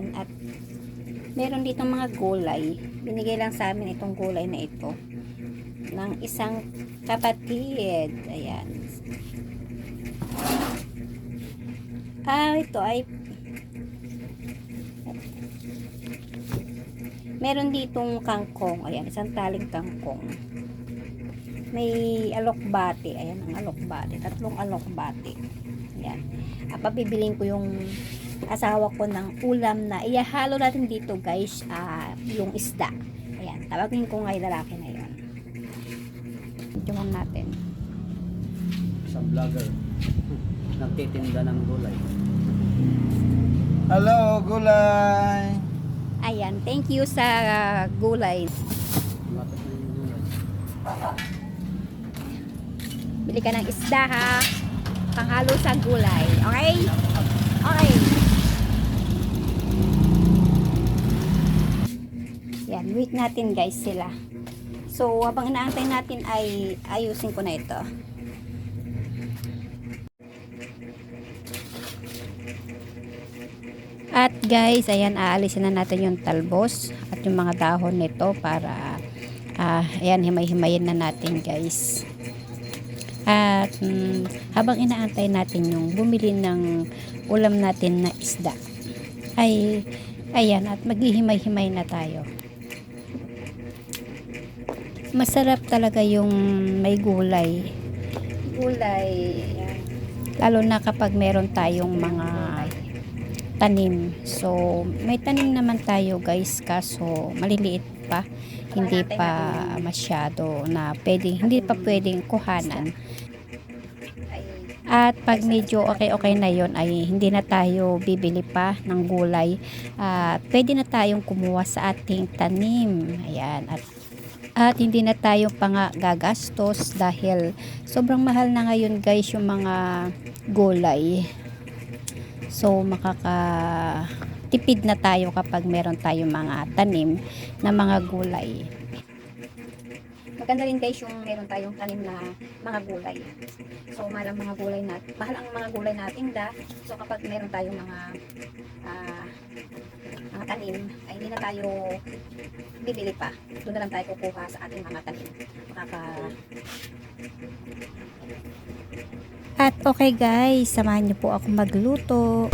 Ayan, at meron dito mga gulay. Binigay lang sa amin itong gulay na ito ng isang kapatid. Ayan. Ito ay meron ditong kangkong. Ayan, isang taling kangkong. May alokbate. Ayan, ang alokbate. Tatlong alokbate. Ayan. Pabibiling ko yung asawa ko ng ulam na ihahalo natin dito, guys, yung isda. Ayan, tawagin ko nga yung lalaki na yun. Tingnan natin. Isang vlogger nagtitinda ng gulay. Hello, gulay. Ayan, thank you sa gulay. Lapit na yung gulay. Bili ka ng isda, ha? Panghalo sa gulay. Okay? Okay. Yan, wait natin, guys, sila. So, habang inaantay natin ay ayusin ko na ito. At guys, ayan, aalisin na natin yung talbos at yung mga dahon nito para ayan, himay-himayin na natin, guys. At habang inaantay natin yung bumili ng ulam natin na isda, ay ayan, at maghihimay-himay na tayo. Masarap talaga yung may gulay. Ayan. Lalo na kapag meron tayong mga tanim. So, may tanim naman tayo, guys, kaso maliliit pa. Hindi pa masyado na pwedeng, hindi pa pwedeng kuhanan. At pag medyo okay na yon ay hindi na tayo bibili pa ng gulay. Pwede na tayong kumuha sa ating tanim. Ayan. At hindi na tayo pa nga gagastos dahil sobrang mahal na ngayon, guys, yung mga gulay. So, makakatipid na tayo kapag meron tayong mga tanim na mga gulay. Maganda rin, guys, yung meron tayong tanim na mga gulay. So, mahal ang mga gulay natin. Mahal ang mga gulay natin So, kapag meron tayong mga tanim, ay hindi na tayo bibili pa. Doon na lang tayo kukuha sa ating mga tanim. At okay, guys, samahan niyo po ako magluto.